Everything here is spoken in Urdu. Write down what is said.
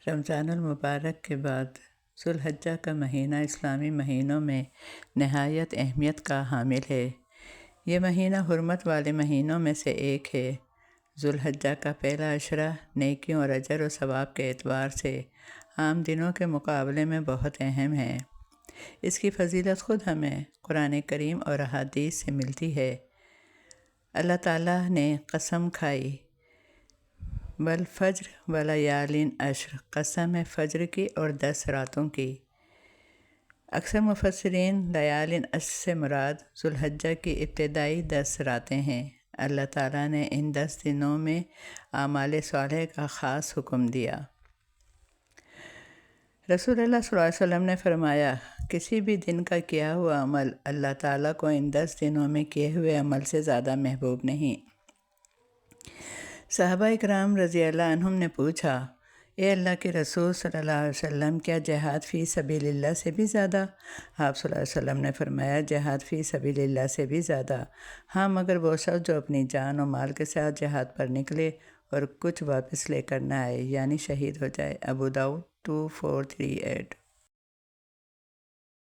رمضان المبارک کے بعد ذو الحجہ کا مہینہ اسلامی مہینوں میں نہایت اہمیت کا حامل ہے۔ یہ مہینہ حرمت والے مہینوں میں سے ایک ہے۔ ذو الحجہ کا پہلا عشرہ نیکیوں اور اجر و ثواب کے اعتبار سے عام دنوں کے مقابلے میں بہت اہم ہے۔ اس کی فضیلت خود ہمیں قرآن کریم اور احادیث سے ملتی ہے۔ اللہ تعالیٰ نے قسم کھائی، والفجر ولیال عشر، قسم ہے فجر کی اور 10 راتوں کی۔ اکثر مفسرین لیال عشر سے مراد ذو الحجہ کی ابتدائی 10 راتیں ہیں۔ اللہ تعالیٰ نے ان 10 دنوں میں اعمال صالح کا خاص حکم دیا۔ رسول اللہ صلی اللہ علیہ وسلم نے فرمایا، کسی بھی دن کا کیا ہوا عمل اللہ تعالیٰ کو ان 10 دنوں میں کیے ہوئے عمل سے زیادہ محبوب نہیں۔ صحابہ اکرام رضی اللہ عنہم نے پوچھا، اے اللہ کے رسول صلی اللہ علیہ وسلم، کیا جہاد فی سبیل اللہ سے بھی زیادہ؟ آپ صلی اللہ علیہ وسلم نے فرمایا، جہاد فی سبیل اللہ سے بھی زیادہ، ہاں مگر وہ شخص جو اپنی جان و مال کے ساتھ جہاد پر نکلے اور کچھ واپس لے کر نہ آئے، یعنی شہید ہو جائے۔ ابو داؤد 2438۔